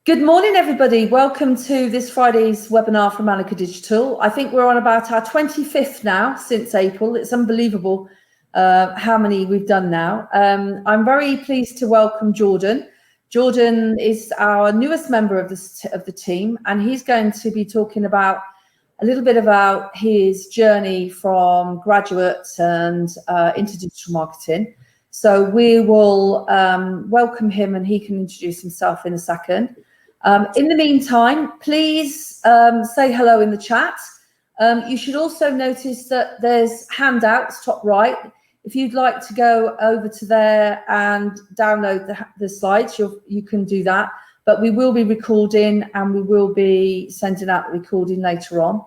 Good morning, everybody. Welcome to this Friday's webinar from Anicca Digital. I think we're on about our 25th now since April. It's unbelievable how many we've done now. I'm very pleased to welcome Jordan. Jordan is our newest member of the team, and he's going to be talking about a little bit about his journey from graduate and into digital marketing. So we will welcome him, and he can introduce himself in a second. In the meantime, please say hello in the chat. You should also notice that there's handouts top right. If you'd like to go over to there and download the slides, you can do that. But we will be recording, and we will be sending out the recording later on.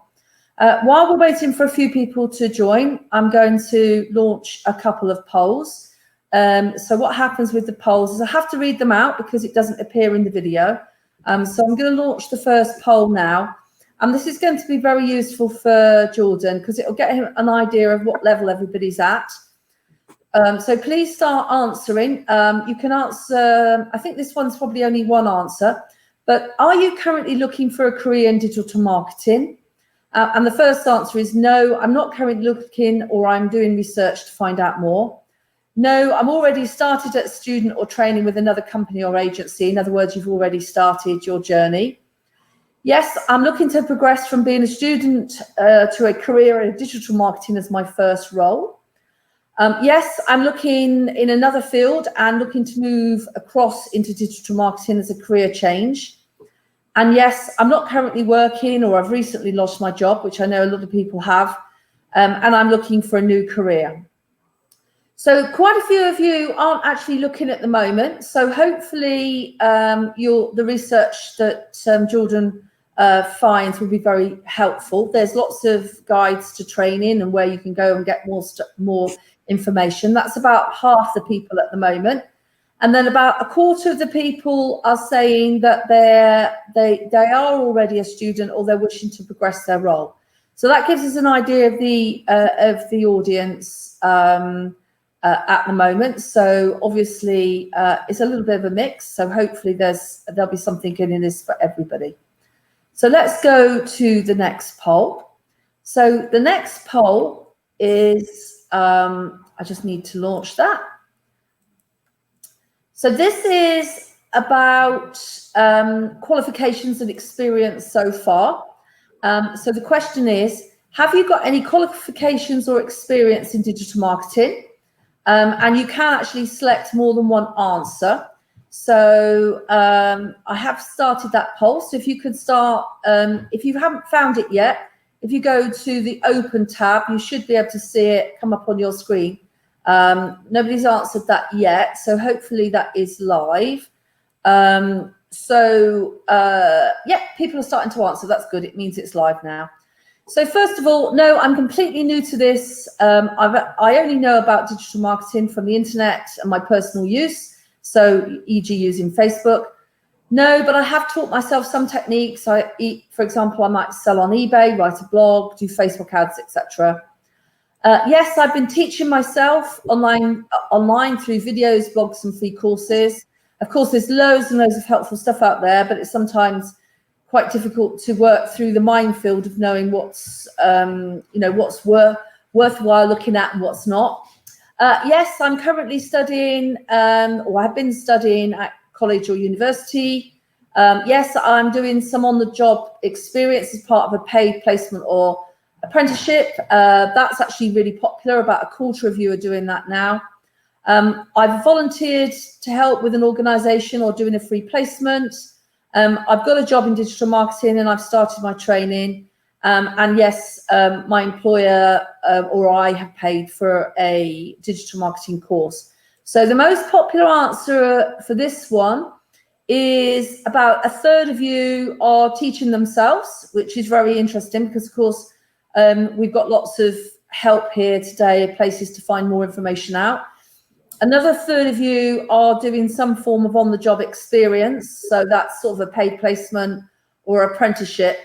While we're waiting for a few people to join, I'm going to launch a couple of polls. So what happens with the polls is I have to read them out because it doesn't appear in the video. So I'm going to launch the first poll now, and this is going to be very useful for Jordan because it'll get him an idea of what level everybody's at. So please start answering. You can answer, I think this one's probably only one answer, but are you currently looking for a career in digital marketing? And the first answer is no, I'm not currently looking, or I'm doing research to find out more. No, I'm already started at student or training with another company or agency. In other words, you've already started your journey. Yes, I'm looking to progress from being a student to a career in digital marketing as my first role. Yes, I'm looking in another field and looking to move across into digital marketing as a career change. And yes, I'm not currently working, or I've recently lost my job, which I know a lot of people have, and I'm looking for a new career. So quite a few of you aren't actually looking at the moment. So hopefully the research that Jordan finds will be very helpful. There's lots of guides to training and where you can go and get more information. That's about half the people at the moment. And then about a quarter of the people are saying that they are already a student, or they're wishing to progress their role. So that gives us an idea of the audience at the moment. So obviously it's a little bit of a mix. So hopefully there'll be something in this for everybody. So let's go to the next poll. So the next poll is, I just need to launch that. So this is about qualifications and experience so far. So the question is, have you got any qualifications or experience in digital marketing? And you can actually select more than one answer. So I have started that poll. So if you could start, if you haven't found it yet, if you go to the open tab, you should be able to see it come up on your screen. Nobody's answered that yet, so hopefully that is live. Yeah, people are starting to answer. That's good. It means it's live now. So first of all, no, I'm completely new to this. I only know about digital marketing from the internet and my personal use, so e.g. using Facebook. No, but I have taught myself some techniques. For example, I might sell on eBay, write a blog, do Facebook ads, etc. Yes, I've been teaching myself online through videos, blogs, and free courses. Of course, there's loads and loads of helpful stuff out there, but it's sometimes quite difficult to work through the minefield of knowing what's worthwhile looking at and what's not. Yes, I'm currently studying, or I've been studying at college or university. Yes, I'm doing some on-the-job experience as part of a paid placement or apprenticeship. That's actually really popular. About a quarter of you are doing that now. I've volunteered to help with an organisation or doing a free placement. I've got a job in digital marketing, and I've started my training. And yes, my employer or I have paid for a digital marketing course. So the most popular answer for this one is about a third of you are teaching themselves, which is very interesting because, of course, we've got lots of help here today, places to find more information out. Another third of you are doing some form of on-the-job experience. So that's sort of a paid placement or apprenticeship.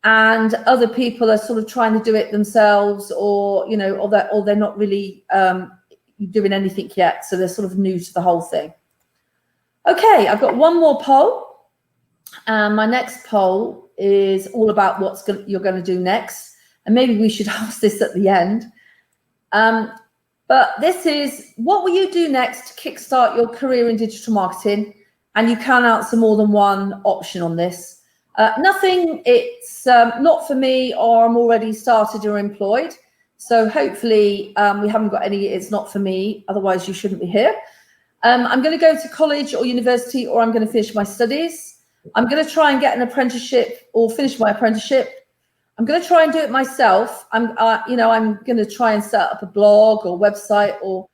And other people are sort of trying to do it themselves, or they're not really doing anything yet. So they're sort of new to the whole thing. Okay, I've got one more poll. And my next poll is all about you're going to do next. And maybe we should ask this at the end. But this is, what will you do next to kickstart your career in digital marketing? And you can answer more than one option on this. Nothing, it's not for me, or I'm already started or employed. So hopefully we haven't got any, it's not for me, otherwise you shouldn't be here. I'm going to go to college or university, or I'm going to finish my studies. I'm going to try and get an apprenticeship or finish my apprenticeship. I'm going to try and do it myself. I'm going to try and set up a blog or website or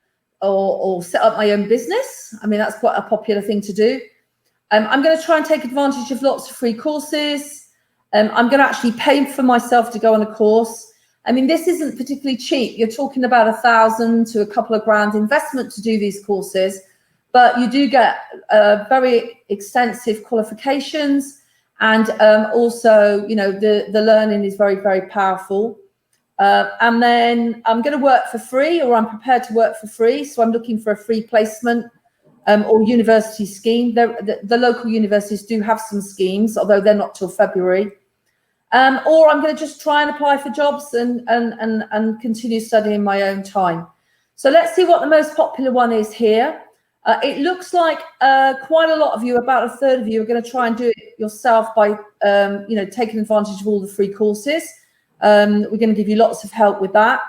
set up my own business. I mean, that's quite a popular thing to do. I'm going to try and take advantage of lots of free courses. I'm going to actually pay for myself to go on a course. I mean, this isn't particularly cheap. You're talking about $1,000 to a couple of grand investment to do these courses, but you do get very extensive qualifications. And also, the learning is very, very powerful. And then I'm going to work for free, or I'm prepared to work for free. So I'm looking for a free placement or university scheme. The local universities do have some schemes, although they're not till February. Or I'm going to just try and apply for jobs and continue studying my own time. So let's see what the most popular one is here. It looks like quite a lot of you, about a third of you, are going to try and do it yourself by, taking advantage of all the free courses. We're going to give you lots of help with that.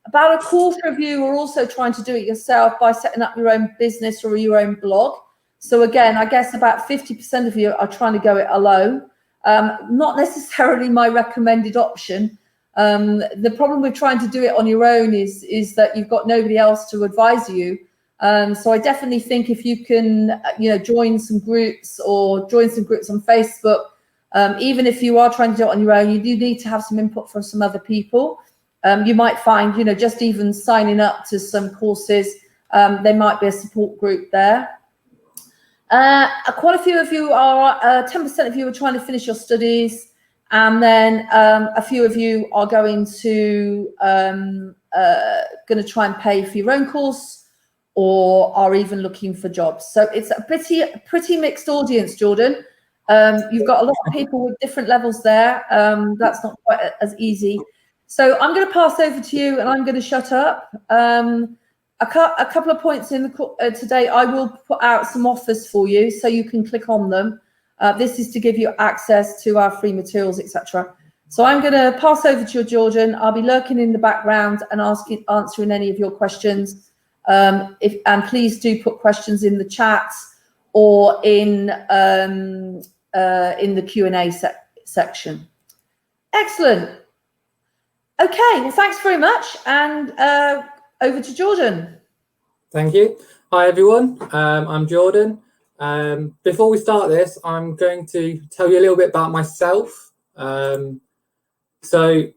About a quarter of you are also trying to do it yourself by setting up your own business or your own blog. So again, I guess about 50% of you are trying to go it alone. Not necessarily my recommended option. The problem with trying to do it on your own is that you've got nobody else to advise you. So I definitely think if you can, join some groups on Facebook, even if you are trying to do it on your own, you do need to have some input from some other people. You might find, just even signing up to some courses, there might be a support group there. Quite a few of you are, 10% of you are trying to finish your studies, and then a few of you are going to try and pay for your own course, or are even looking for jobs. So it's a pretty mixed audience, Jordan. You've got a lot of people with different levels there. That's not quite as easy. So I'm going to pass over to you, and I'm going to shut up. A couple of points in today. I will put out some offers for you, so you can click on them. This is to give you access to our free materials, etc. So I'm going to pass over to you, Jordan. I'll be lurking in the background and answering any of your questions. And please do put questions in the chat or in the Q&A section. Excellent. Okay, well, thanks very much, and over to Jordan. Thank you. Hi, everyone. I'm Jordan. Before we start this, I'm going to tell you a little bit about myself. So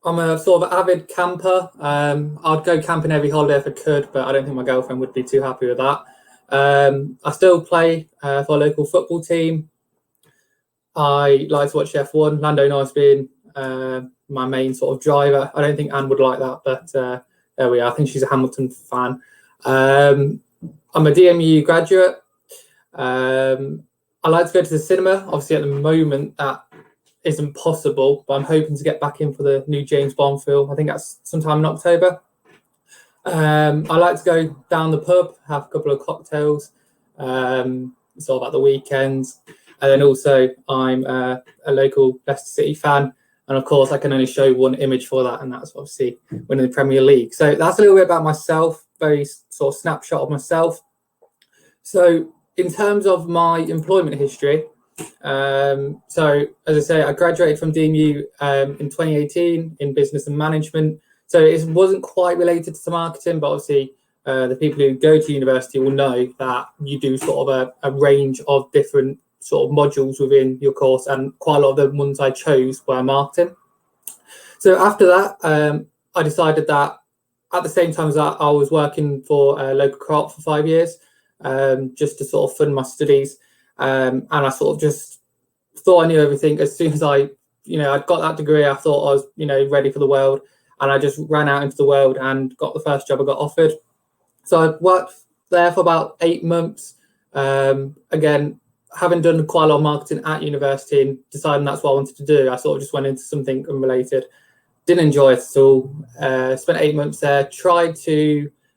I'm a sort of avid camper. I'd go camping every holiday if I could, but I don't think my girlfriend would be too happy with that. I still play for a local football team. I like to watch F1. Lando Norris being my main sort of driver. I don't think Anne would like that, but there we are. I think she's a Hamilton fan. I'm a DMU graduate. I like to go to the cinema. Obviously, at the moment, that isn't possible, but I'm hoping to get back in for the new James Bond film. I think that's sometime in October. I like to go down the pub, have a couple of cocktails, sort of at the weekends. And then also, I'm a local Leicester City fan. And of course, I can only show one image for that, and that's obviously winning the Premier League. So that's a little bit about myself, very sort of snapshot of myself. So in terms of my employment history, so as I say, I graduated from DMU in 2018 in business and management. So it wasn't quite related to marketing, but obviously the people who go to university will know that you do sort of a range of different sort of modules within your course, and quite a lot of the ones I chose were marketing. So after that, I decided that at the same time as that, I was working for a local co-op for 5 years, just to sort of fund my studies. And I sort of just thought I knew everything. As soon as I'd got that degree, I thought I was, ready for the world. And I just ran out into the world and got the first job I got offered. So I worked there for about 8 months. Again, having done quite a lot of marketing at university and deciding that's what I wanted to do, I sort of just went into something unrelated. Didn't enjoy it at all. Spent 8 months there.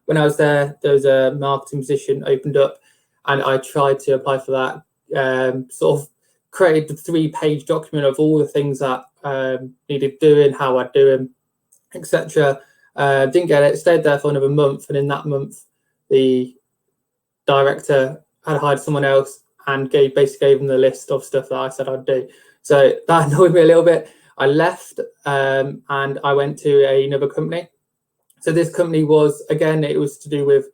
When I was there was a marketing position opened up, and I tried to apply for that. Sort of created the 3-page document of all the things that needed doing, how I'd do them, etc. Didn't get it. Stayed there for another month, and in that month, the director had hired someone else and basically gave them the list of stuff that I said I'd do. So that annoyed me a little bit. I left and I went to another company. So this company was, again, it was to do with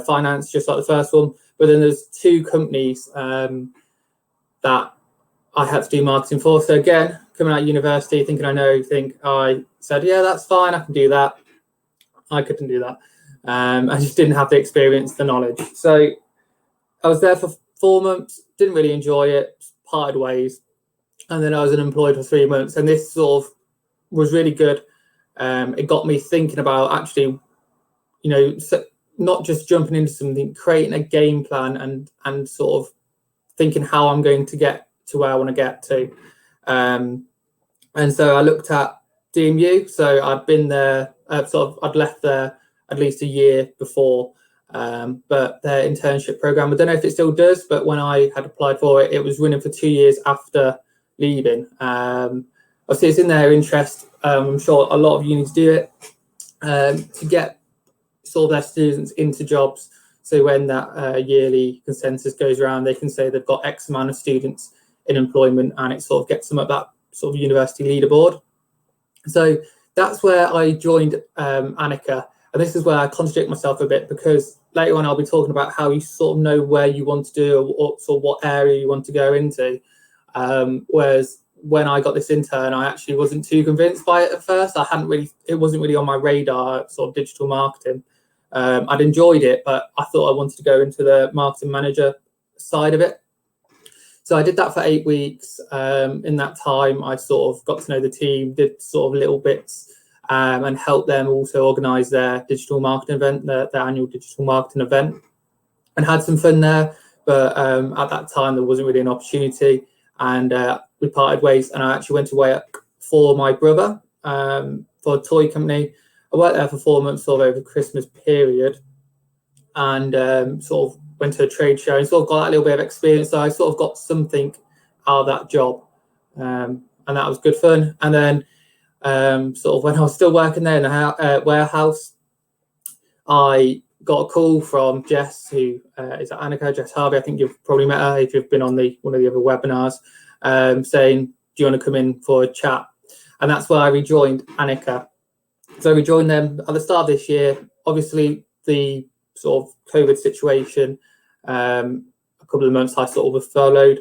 finance, just like the first one. But then there's 2 companies that I had to do marketing for. So again, coming out of university, thinking I know everything, I said, yeah, that's fine, I can do that. I couldn't do that. I just didn't have the experience, the knowledge. So I was there for 4 months, didn't really enjoy it, parted ways. And then I was unemployed for 3 months. And this sort of was really good. It got me thinking about actually, not just jumping into something, creating a game plan and sort of thinking how I'm going to get to where I want to get to. And so I looked at DMU. So I'd been there, I'd left there at least a year before, but their internship program, I don't know if it still does, but when I had applied for it, it was running for 2 years after leaving. Obviously, it's in their interest. I'm sure a lot of unis do it to get sort of their students into jobs. So when that yearly consensus goes around, they can say they've got X amount of students in employment, and it sort of gets them at that sort of university leaderboard. So that's where I joined Anicca. And this is where I contradict myself a bit, because later on I'll be talking about how you sort of know where you want to do or sort of what area you want to go into. Whereas when I got this intern, I actually wasn't too convinced by it at first. It wasn't really on my radar, sort of digital marketing. I'd enjoyed it, but I thought I wanted to go into the marketing manager side of it. So I did that for 8 weeks. In that time, I sort of got to know the team, did sort of little bits, and helped them also organise their digital marketing event, their annual digital marketing event, and had some fun there. But at that time, there wasn't really an opportunity, and we parted ways. And I actually went to work for my brother for a toy company. I worked there for 4 months, sort of over the Christmas period, and sort of went to a trade show and sort of got that little bit of experience. So I sort of got something out of that job, and that was good fun. And then sort of when I was still working there in the warehouse, I got a call from Jess, who is at Anicca, Jess Harvey. I think you've probably met her if you've been on one of the other webinars, saying, do you want to come in for a chat? And that's where I rejoined Anicca. So I rejoined them at the start of this year. Obviously, the sort of COVID situation, a couple of months I sort of was furloughed.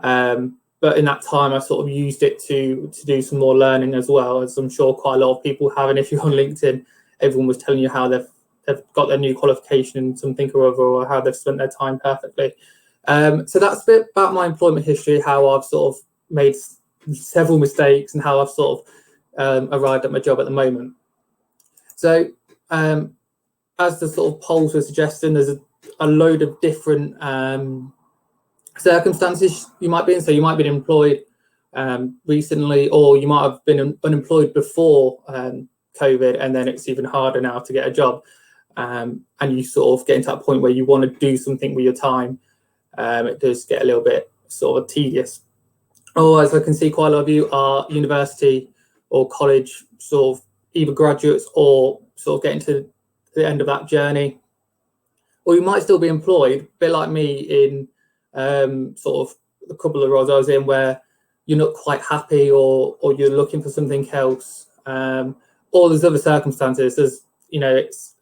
But in that time, I sort of used it to do some more learning as well, as I'm sure quite a lot of people have. And if you're on LinkedIn, everyone was telling you how they've got their new qualification in something or other, or how they've spent their time perfectly. So that's a bit about my employment history, how I've sort of made several mistakes and how I've sort of arrived at my job at the moment. So as the sort of polls were suggesting, there's a load of different circumstances you might be in. So you might be employed recently, or you might have been unemployed before COVID, and then it's even harder now to get a job. And you sort of get into that point where you want to do something with your time. It does get a little bit sort of tedious. Or as I can see, quite a lot of you are university or college, sort of either graduates or sort of getting to the end of that journey. Or you might still be employed, a bit like me in sort of a couple of roles I was in, where you're not quite happy, or you're looking for something else, or there's other circumstances. There's,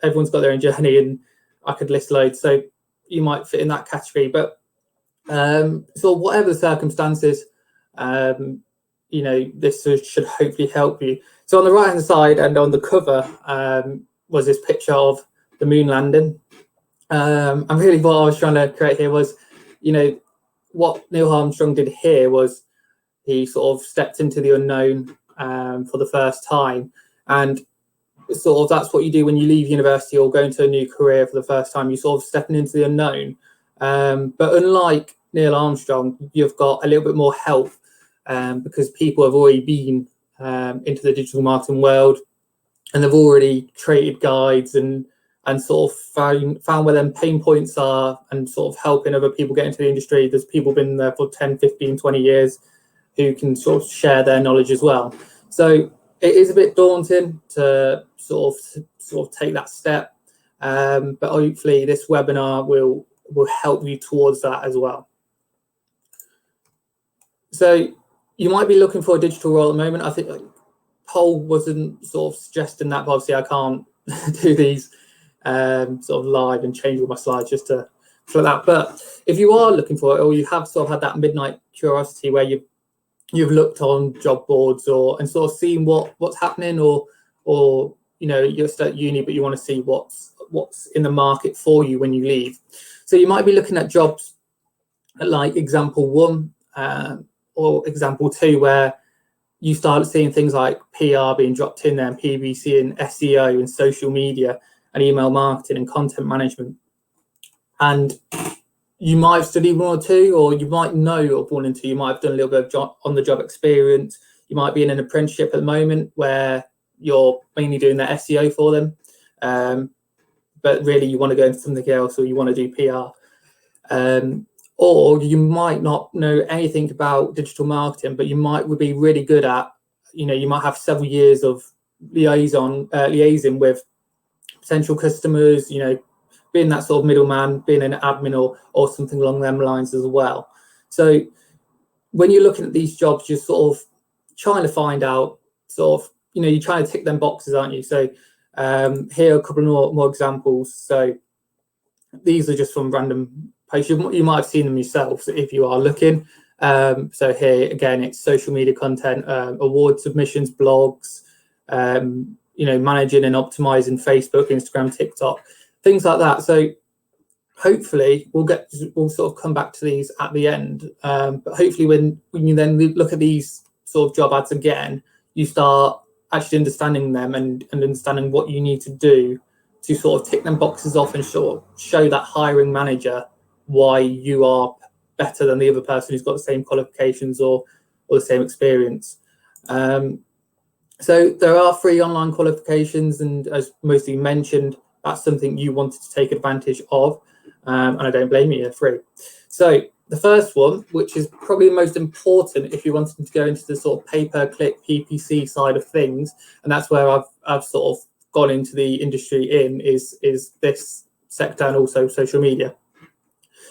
everyone's got their own journey, and I could list loads, so you might fit in that category. But so whatever the circumstances, this should hopefully help you. So on the right hand side and on the cover was this picture of the moon landing. And really what I was trying to create here was, what Neil Armstrong did here was he sort of stepped into the unknown for the first time. And sort of that's what you do when you leave university or go into a new career for the first time. You're sort of stepping into the unknown. But unlike Neil Armstrong, you've got a little bit more help because people have already been into the digital marketing world, and they've already created guides and sort of found where them pain points are, and sort of helping other people get into the industry. There's people been there for 10, 15, 20 years who can sort of share their knowledge as well. So it is a bit daunting to sort of take that step, but hopefully this webinar will help you towards that as well. So you might be looking for a digital role at the moment. I think Paul wasn't sort of suggesting that, but obviously I can't do these sort of live and change all my slides just to for that. But if you are looking for it, or you have sort of had that midnight curiosity where you've looked on job boards and sort of seen what's happening, or you know, you're still at uni but you want to see what's in the market for you when you leave. So you might be looking at jobs like example 1 or example 2, where you start seeing things like PR being dropped in there, and PPC and SEO and social media and email marketing and content management. And you might have studied 1 or 2, or you might know of 1 and 2. You might have done a little bit of on-the-job experience. You might be in an apprenticeship at the moment where you're mainly doing the SEO for them, but really you want to go into something else, or you want to do PR. Or you might not know anything about digital marketing, but you might be really good at, you know, you might have several years of liaising with potential customers, you know, being that sort of middleman, being an admin or something along them lines as well. So when you're looking at these jobs, you're sort of trying to find out sort of, you know, you're trying to tick them boxes, aren't you? So here are a couple more examples. So these are just from random posts. You might have seen them yourselves if you are looking. So here again, it's social media content, award submissions, blogs, you know, managing and optimizing Facebook, Instagram, TikTok, things like that. So hopefully we'll sort of come back to these at the end. But hopefully when you then look at these sort of job ads again, you start actually understanding them and understanding what you need to do to sort of tick them boxes off and sort of show that hiring manager why you are better than the other person who's got the same qualifications or the same experience. So there are free online qualifications, and as most of you mentioned, that's something you wanted to take advantage of, and I don't blame you, they're free. So the first one, which is probably the most important if you wanted to go into the sort of pay-per-click PPC side of things, and that's where I've sort of gone into the industry is this sector, and also social media.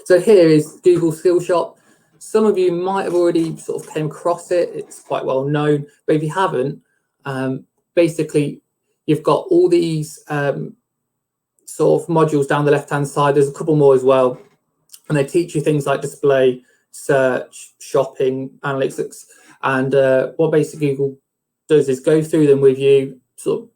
So here is Google Skills Shop. Some of you might have already sort of came across it. It's quite well known, but if you haven't, basically you've got all these sort of modules down the left-hand side. There's a couple more as well, and they teach you things like display, search, shopping, analytics, and what basically Google does is go through them with you, sort of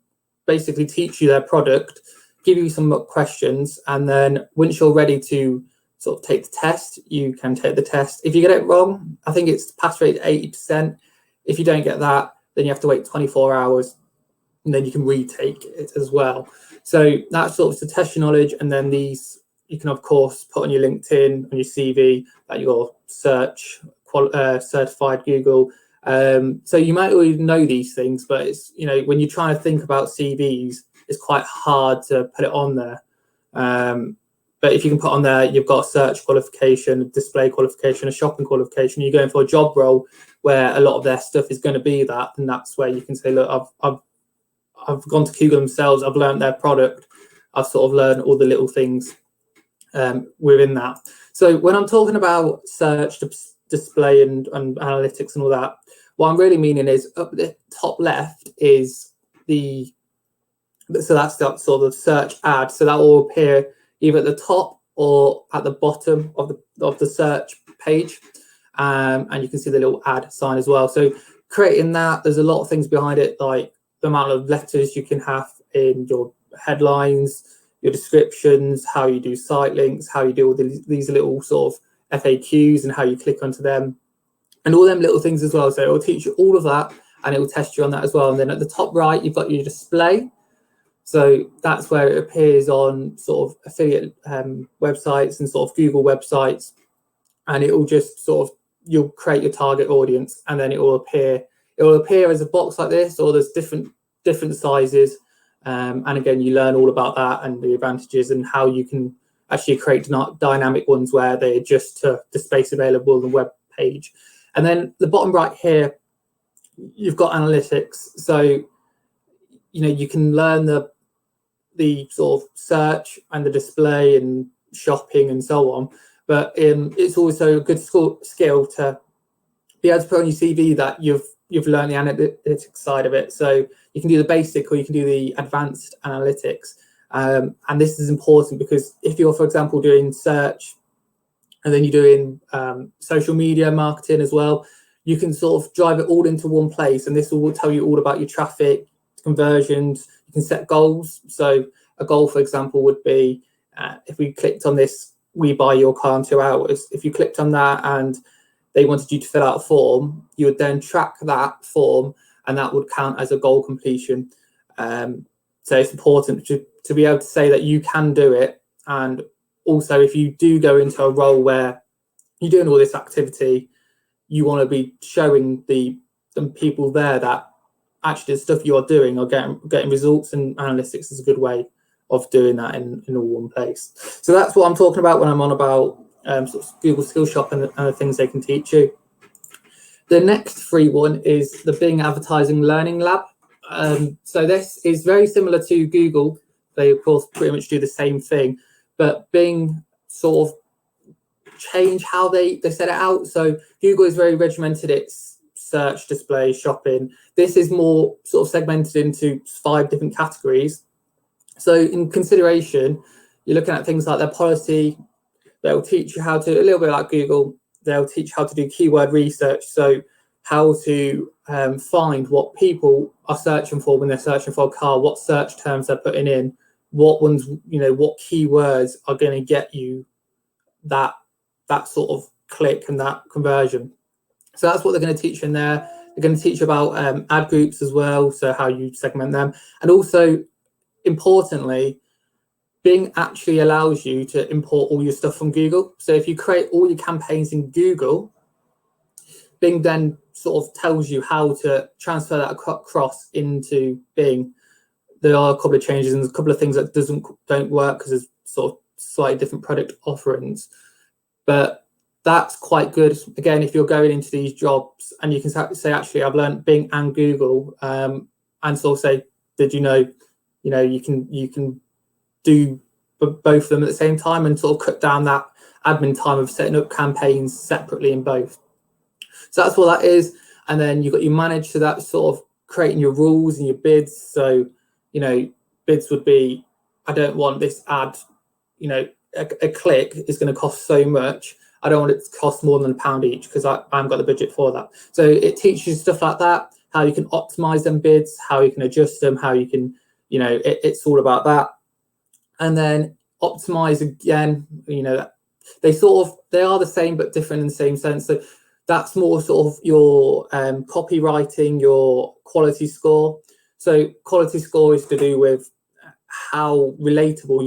basically teach you their product, give you some questions, and then once you're ready to sort of take the test, you can take the test. If you get it wrong, I think it's pass rate 80%. If you don't get that, then you have to wait 24 hours, and then you can retake it as well. So that's sort of to test your knowledge, and then these you can of course put on your LinkedIn, on your CV, that you're certified Google. So you might already know these things, but it's, you know, when you're trying to think about CVs, it's quite hard to put it on there. But if you can put on there, you've got a search qualification, a display qualification, a shopping qualification, you're going for a job role where a lot of their stuff is going to be that, and that's where you can say, look, I've gone to Google themselves, I've learned their product, I've sort of learned all the little things within that. So when I'm talking about search, display and analytics and all that, what I'm really meaning is up the top left is so that's that sort of search ad. So that will appear either at the top or at the bottom of the search page, and you can see the little ad sign as well. So creating that, there's a lot of things behind it, like the amount of letters you can have in your headlines, your descriptions, how you do site links, how you do all these little sort of FAQs and how you click onto them, and all them little things as well. So it will teach you all of that, and it will test you on that as well. And then at the top right, you've got your display. So that's where it appears on sort of affiliate websites and sort of Google websites. and it will just sort of, you'll create your target audience, and then it will appear as a box like this, or there's different sizes. And again, you learn all about that and the advantages and how you can actually create dynamic ones where they adjust to the space available on the web page. And then the bottom right here, you've got analytics. So, you can learn the sort of search and the display and shopping and so on. But it's also a good skill to be able to put on your CV that you've learned the analytics side of it. So you can do the basic or you can do the advanced analytics. And this is important because if you're, for example, doing search and then you're doing social media marketing as well, you can sort of drive it all into one place, and this will tell you all about your traffic, conversions. You can set goals. So a goal, for example, would be if we clicked on this, we buy your car in 2 hours. If you clicked on that and they wanted you to fill out a form, you would then track that form, and that would count as a goal completion. So it's important to be able to say that you can do it. And also, if you do go into a role where you're doing all this activity, you want to be showing the people there that actually the stuff you're doing are getting results, and analytics is a good way of doing that in all one place. So that's what I'm talking about when I'm on about sort of Google Skills Shop and the things they can teach you. The next free one is the Bing Advertising Learning Lab. So this is very similar to Google. They, of course, pretty much do the same thing, but Bing sort of change how they set it out. So Google is very regimented. It's search, display, shopping. This is more sort of segmented into 5 different categories. So in consideration, you're looking at things like their policy. They'll teach you how to, a little bit like Google, they'll teach you how to do keyword research. So how to find what people are searching for when they're searching for a car, what search terms they're putting in, what ones, what keywords are going to get you that sort of click and that conversion. So that's what they're going to teach in there. They're going to teach about ad groups as well, so how you segment them. And also, importantly, Bing actually allows you to import all your stuff from Google. So if you create all your campaigns in Google, Bing then sort of tells you how to transfer that across into Bing. There are a couple of changes and a couple of things that don't work because there's sort of slightly different product offerings. But that's quite good. Again, if you're going into these jobs and you can say, actually, I've learned Bing and Google, and sort of say, did you know, you can do both of them at the same time and sort of cut down that admin time of setting up campaigns separately in both. So that's what that is. And then you've got your manage, so that's sort of creating your rules and your bids. So, bids would be, I don't want this ad, a click is going to cost so much. I don't want it to cost more than £1 each because I haven't got the budget for that. So it teaches you stuff like that, how you can optimize them bids, how you can adjust them, how you can, it's all about that. And then optimize again, they are the same but different in the same sense. So that's more sort of your copywriting, your quality score. So quality score is to do with how relatable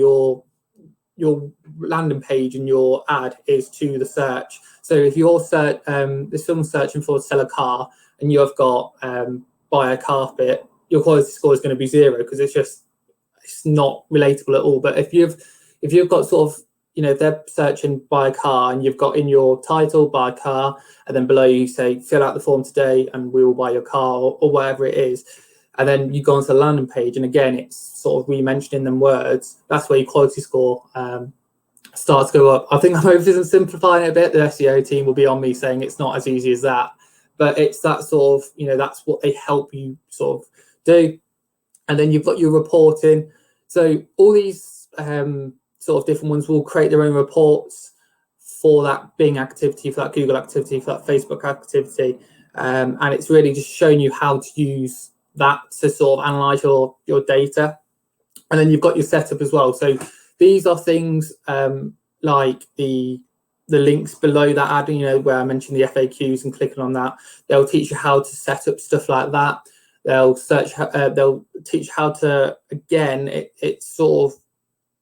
your landing page and your ad is to the search. So if you're if someone's searching for sell a car and you have got buy a carpet, your quality score is going to be 0 because it's not relatable at all. But if you've got sort of, if they're searching buy a car and you've got in your title buy a car, and then below you say fill out the form today and we will buy your car, or whatever it is, and then you go onto the landing page and again it's sort of re-mentioning them words, that's where your quality score starts to go up. I think I'm oversimplifying it a bit. The SEO team will be on me saying it's not as easy as that, but it's that sort of, that's what they help you sort of do. And then you've got your reporting. So all these sort of different ones will create their own reports for that Bing activity, for that Google activity, for that Facebook activity. And it's really just showing you how to use that to sort of analyze your data. And then you've got your setup as well. So these are things like the links below that ad, where I mentioned the FAQs and clicking on that. They'll teach you how to set up stuff like that. They'll teach how to, again, it's sort of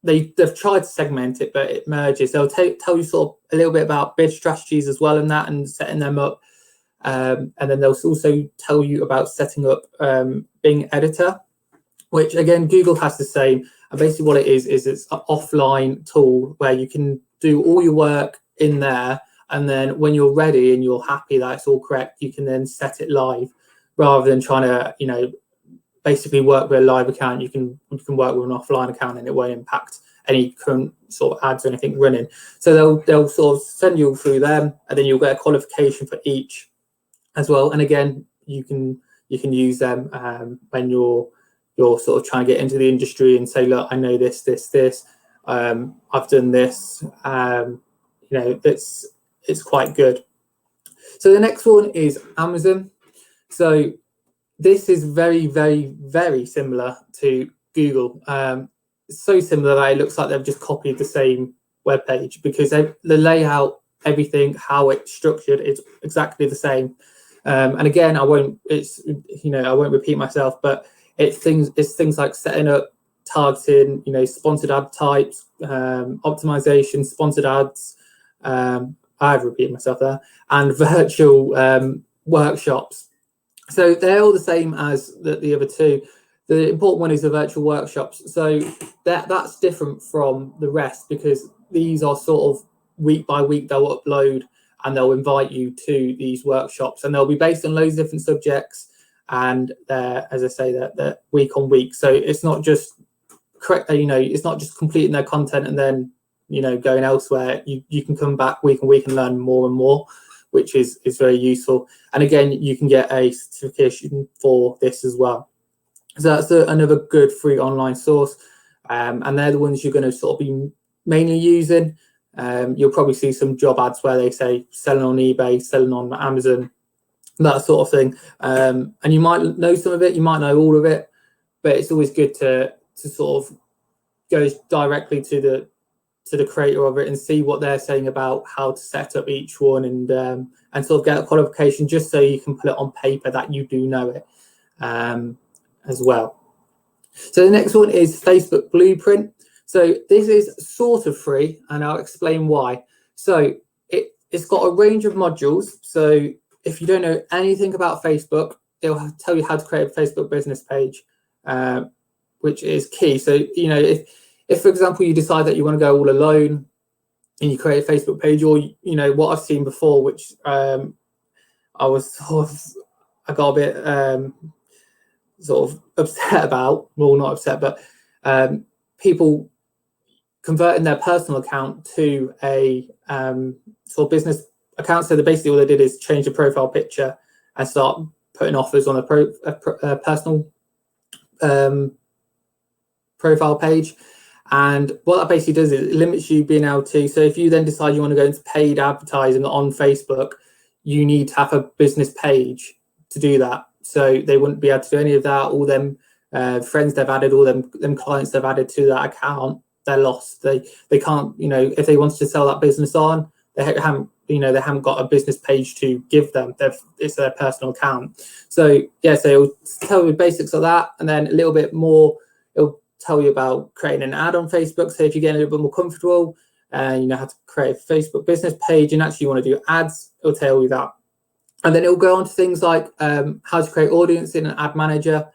they've tried to segment it, but it merges. They'll tell you sort of a little bit about bid strategies as well in that and setting them up. And then they'll also tell you about setting up Bing Editor, which again, Google has the same. And basically what it is it's an offline tool where you can do all your work in there. And then when you're ready and you're happy that it's all correct, you can then set it live rather than trying to, you know, basically work with a live account. You can work with an offline account and it won't impact any current sort of ads or anything running. So they'll sort of send you through them, and then you'll get a qualification for each as well. And again, you can use them when you're sort of trying to get into the industry and say, look, I know this. I've done this. You know, it's quite good. So the next one is Amazon. So this is very, very, very similar to Google. So similar that it looks like they've just copied the same web page, because the layout, everything, how it's structured, it's exactly the same. And again, I won't repeat myself, but it's things like setting up, targeting, you know, sponsored ad types, optimization, sponsored ads. I've repeated myself there, and virtual workshops. So they're all the same as the other two. The important one is the virtual workshops. So that's different from the rest, because these are sort of week by week they'll upload and they'll invite you to these workshops, and they'll be based on loads of different subjects. And they're, as I say, they're week on week. So it's not just correct, you know, it's not just completing their content and then, you know, going elsewhere. You can come back week on week and learn more and more, which is very useful. And again, you can get a certification for this as well. So that's another good free online source. And they're the ones you're going to sort of be mainly using. You'll probably see some job ads where they say selling on eBay, selling on Amazon, that sort of thing. And you might know some of it, you might know all of it, but it's always good to sort of go directly to the creator of it and see what they're saying about how to set up each one, and sort of get a qualification just so you can put it on paper that you do know it as well. So the next one is Facebook Blueprint. So this is sort of free, and I'll explain why. So it's got a range of modules. So if you don't know anything about Facebook, it'll tell you how to create a Facebook business page, which is key. So, you know, if for example, you decide that you want to go all alone and you create a Facebook page, or, you know, what I've seen before, which I got a bit sort of upset about, well, not upset, but people converting their personal account to a sort of business account. So basically all they did is change the profile picture and start putting offers on a personal profile page. And what that basically does is it limits you being able to, so if you then decide you want to go into paid advertising on Facebook, you need to have a business page to do that. So they wouldn't be able to do any of that. All them friends they've added, all them clients they've added to that account, they're lost. They can't, you know, if they wanted to sell that business on, they haven't got a business page to give them. It's their personal account. So yeah, so it'll tell you the basics of that, and then a little bit more, it'll tell you about creating an ad on Facebook. So if you're getting a little bit more comfortable and you know how to create a Facebook business page and actually you want to do ads, it'll tell you that. And then it'll go on to things like how to create audience in an ad manager,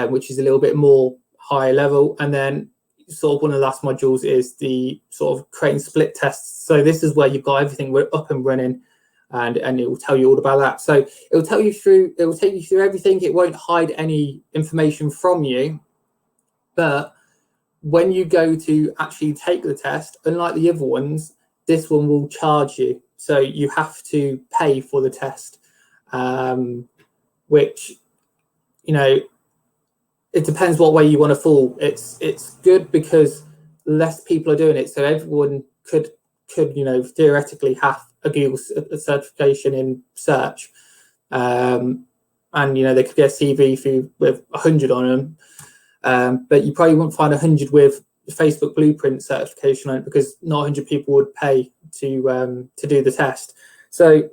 which is a little bit more high level. And then sort of one of the last modules is the sort of creating split tests. So this is where you've got everything up and running, and it will tell you all about that. So it will take you through everything. It won't hide any information from you. But when you go to actually take the test, unlike the other ones, this one will charge you. So you have to pay for the test, which, you know, it depends what way you want to fall. It's good because less people are doing it. So everyone could you know, theoretically have a Google certification in search. And, you know, they could get a CV with 100 on them. But you probably wouldn't find 100 with Facebook Blueprint certification on it, because not 100 people would pay to do the test. So,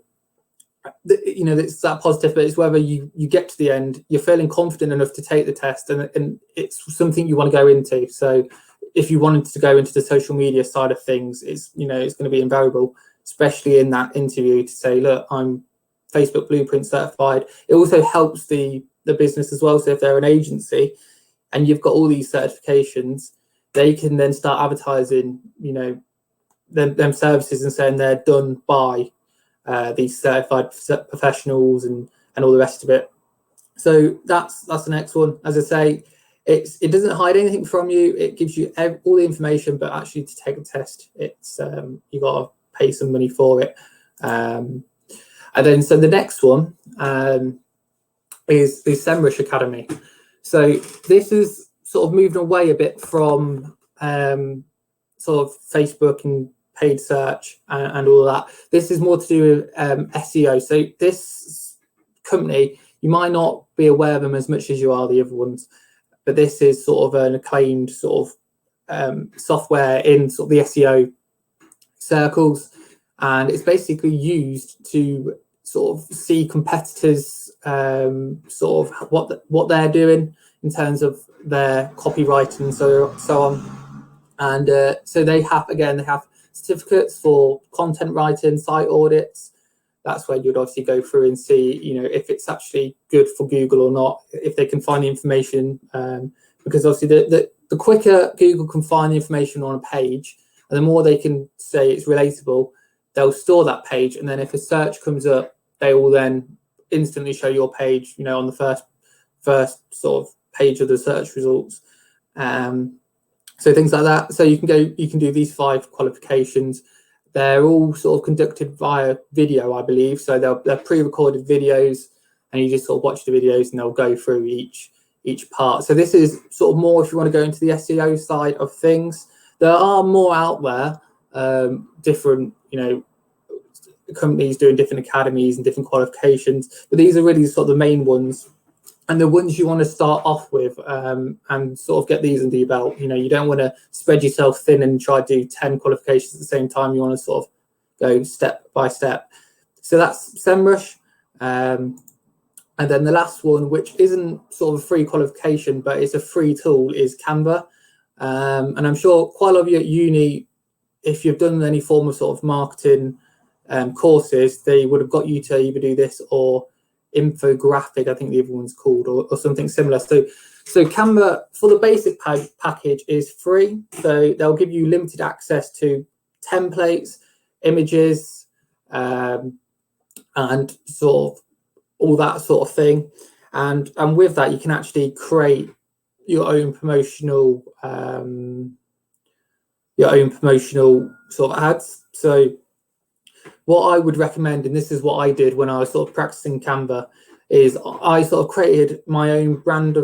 you know, it's that positive, but it's whether you get to the end, you're feeling confident enough to take the test, and it's something you want to go into. So if you wanted to go into the social media side of things, it's going to be invaluable, especially in that interview, to say, look, I'm Facebook Blueprint certified. It also helps the business as well. So if they're an agency and you've got all these certifications, they can then start advertising, them services and saying they're done by these certified professionals and all the rest of it. So that's the next one. As I say, it doesn't hide anything from you. It gives you all the information, but actually to take a test, it's you got to pay some money for it. And then so the next one is the SEMrush Academy. So this is sort of moving away a bit from sort of Facebook and paid search and all of that. This is more to do with SEO. So this company, you might not be aware of them as much as you are the other ones, but this is sort of an acclaimed sort of software in sort of the SEO circles, and it's basically used to sort of see competitors sort of what they're doing in terms of their copywriting and so on. And so they have certificates for content writing, site audits. That's where you'd obviously go through and see, if it's actually good for Google or not, if they can find the information, because obviously the quicker Google can find the information on a page, and the more they can say it's relatable, they'll store that page. And then if a search comes up, they will then instantly show your page, on the first sort of page of the search results. So things like that. So you can do these 5 qualifications. They're all sort of conducted via video, I believe. So they're pre-recorded videos, and you just sort of watch the videos and they'll go through each part. So this is sort of more if you want to go into the SEO side of things. There are more out there, different, companies doing different academies and different qualifications, but these are really sort of the main ones. And the ones you want to start off with and sort of get these under your belt. You don't want to spread yourself thin and try to do 10 qualifications at the same time. You want to sort of go step by step. So that's SEMrush. And then the last one, which isn't sort of a free qualification, but it's a free tool, is Canva. And I'm sure quite a lot of you at uni, if you've done any form of sort of marketing courses, they would have got you to either do this or infographic, I think the other one's called, or something similar. So Canva for the basic package is free. So they'll give you limited access to templates, images, and sort of all that sort of thing. And with that, you can actually create your own promotional sort of ads. So what I would recommend, and this is what I did when I was sort of practicing Canva, is I sort of created my own brand,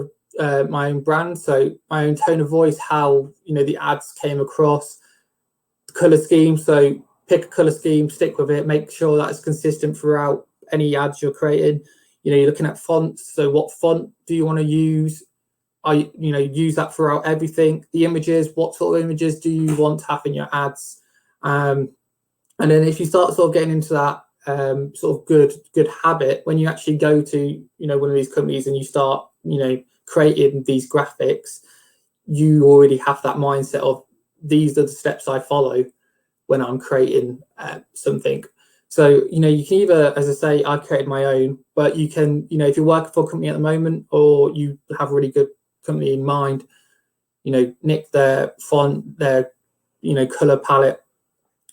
so my own tone of voice, how the ads came across, the color scheme. So pick a color scheme, stick with it, make sure that it's consistent throughout any ads you're creating. You're looking at fonts. So what font do you want to use? Use that throughout everything. The images, what sort of images do you want to have in your ads? And then if you start sort of getting into that sort of good habit, when you actually go to one of these companies and you start creating these graphics, you already have that mindset of these are the steps I follow when I'm creating something. So you can either, as I say, I created my own, but you can if you're working for a company at the moment or you have a really good company in mind, nick their font, their color palette,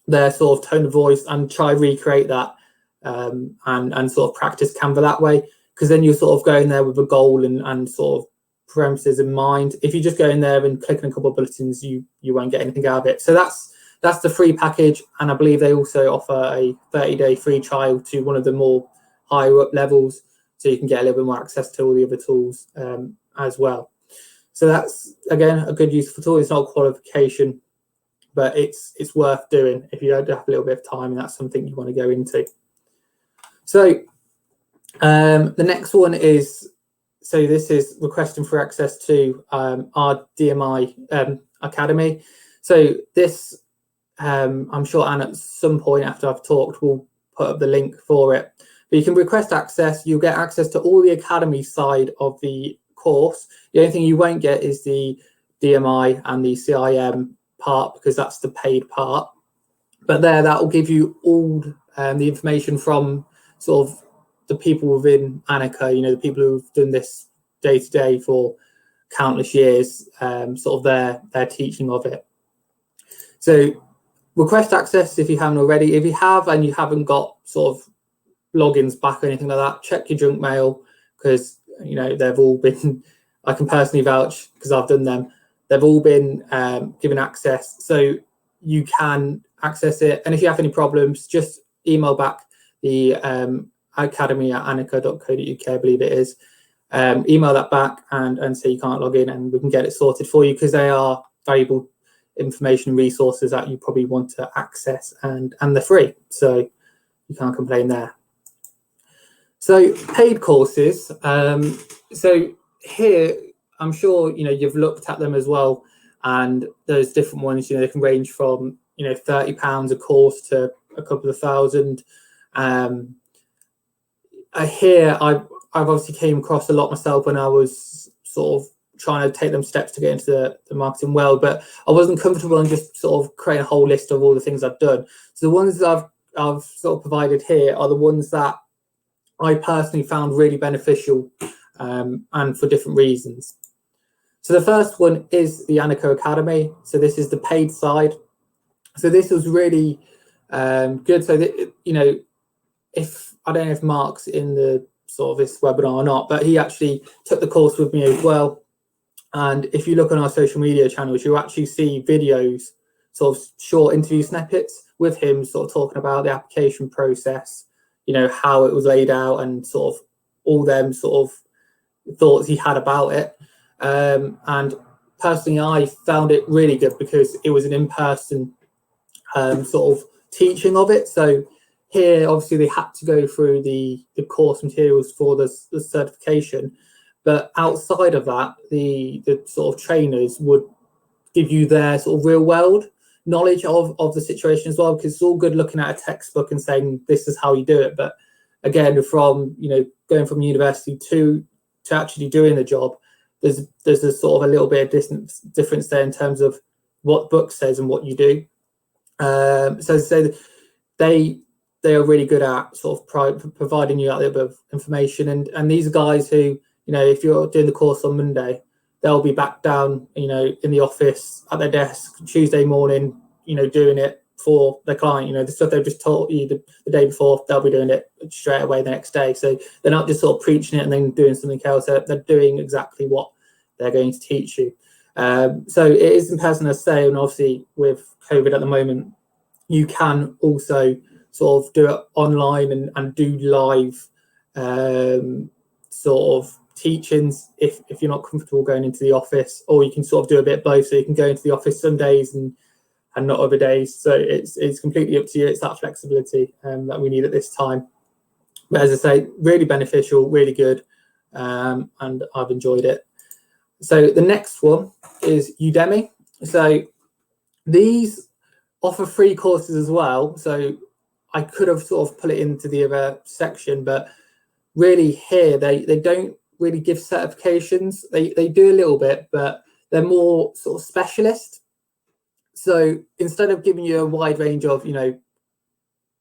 their sort of tone of voice, and try recreate that and sort of practice Canva that way, because then you're sort of going there with a goal and sort of premises in mind. If you just go in there and click on a couple of buttons, you won't get anything out of it. So that's the free package, and I believe they also offer a 30-day free trial to one of the more higher up levels, so you can get a little bit more access to all the other tools as well. So that's again a good useful tool. It's not a qualification, but it's worth doing if you don't have a little bit of time and that's something you want to go into. So the next one is, so this is requesting for access to our DMI Academy. So this, I'm sure Anne at some point after I've talked will put up the link for it. But you can request access. You'll get access to all the Academy side of the course. The only thing you won't get is the DMI and the CIM part, because that's the paid part. But that will give you all the information from sort of the people within Anicca, the people who've done this day to day for countless years, sort of their teaching of it. So request access if you haven't already. If you have and you haven't got sort of logins back or anything like that, check your junk mail, because they've all been, I can personally vouch because I've done them, they've all been given access, so you can access it. And if you have any problems, just email back the academy@anicca.co.uk, I believe it is. Email that back and say you can't log in, and we can get it sorted for you, because they are valuable information and resources that you probably want to access, and they're free, so you can't complain there. So paid courses, so here I'm sure you've looked at them as well, and there's different ones. They can range from £30 a course to a couple of thousand. Here I've obviously came across a lot myself when I was sort of trying to take them steps to get into the marketing world, but I wasn't comfortable in just sort of creating a whole list of all the things I've done. So the ones that I've sort of provided here are the ones that I personally found really beneficial, and for different reasons. So the first one is the Anicca Academy. So this is the paid side. So this was really good. So that, if I don't know if Mark's in the sort of this webinar or not, but he actually took the course with me as well. And if you look on our social media channels, you actually see videos, sort of short interview snippets with him, sort of talking about the application process, how it was laid out, and sort of all them sort of thoughts he had about it. And personally, I found it really good because it was an in-person sort of teaching of it. So here, obviously, they had to go through the course materials for the certification, but outside of that, the sort of trainers would give you their sort of real world knowledge of the situation as well, because it's all good looking at a textbook and saying this is how you do it, but again, from going from university to actually doing the job, there's a sort of a little bit of difference there in terms of what the book says and what you do. So they are really good at sort of providing you a little bit of information, and these are guys who, if you're doing the course on Monday, they'll be back down, in the office at their desk Tuesday morning, doing it for their client. The stuff they've just taught you the day before, they'll be doing it straight away the next day. So they're not just sort of preaching it and then doing something else. They're doing exactly what they're going to teach you. So it is in person, as I say, and obviously with COVID at the moment, you can also sort of do it online and do live sort of teachings if you're not comfortable going into the office, or you can sort of do a bit of both. So you can go into the office some days and not other days. So it's completely up to you. It's that flexibility that we need at this time. But as I say, really beneficial, really good, and I've enjoyed it. So the next one is Udemy. So these offer free courses as well. So I could have sort of put it into the other section, but really here they don't really give certifications. They do a little bit, but they're more sort of specialist. So instead of giving you a wide range of,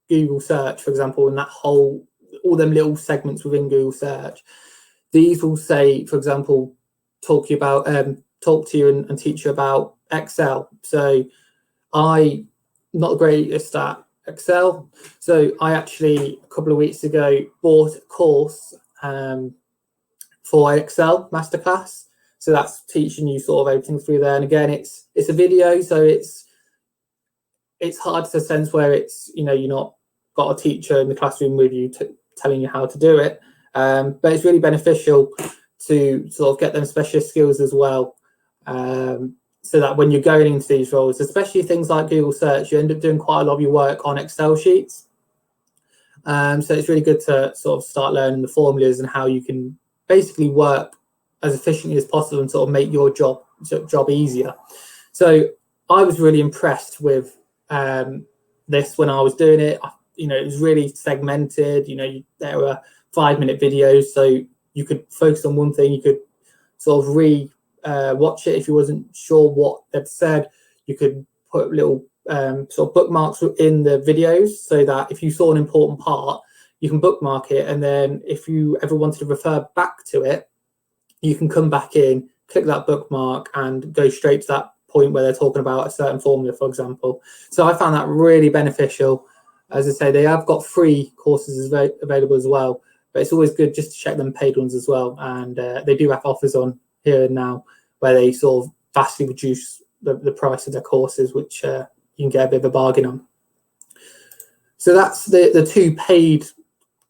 Google search, for example, and that all them little segments within Google search, these will say, for example, talk to you and teach you about Excel. So I'm not the greatest at Excel. So I actually, a couple of weeks ago, bought a course for Excel Masterclass. So that's teaching you sort of everything through there. And again, it's a video, so it's hard to sense where it's, you're not got a teacher in the classroom with you telling you how to do it. But it's really beneficial to sort of get them specialist skills as well. So that when you're going into these roles, especially things like Google search, you end up doing quite a lot of your work on Excel sheets. So it's really good to sort of start learning the formulas and how you can basically work as efficiently as possible and sort of make your job easier. So I was really impressed with this when I was doing it. It was really segmented. There were 5-minute videos, so you could focus on one thing. You could sort of watch it. If you wasn't sure what they've said, you could put little sort of bookmarks in the videos, so that if you saw an important part, you can bookmark it, and then if you ever wanted to refer back to it, you can come back in, click that bookmark, and go straight to that point where they're talking about a certain formula, for example. So I found that really beneficial. As I say, they have got free courses available as well, but it's always good just to check them paid ones as well. And they do have offers on here and now where they sort of vastly reduce the price of their courses, which you can get a bit of a bargain on. So that's the two paid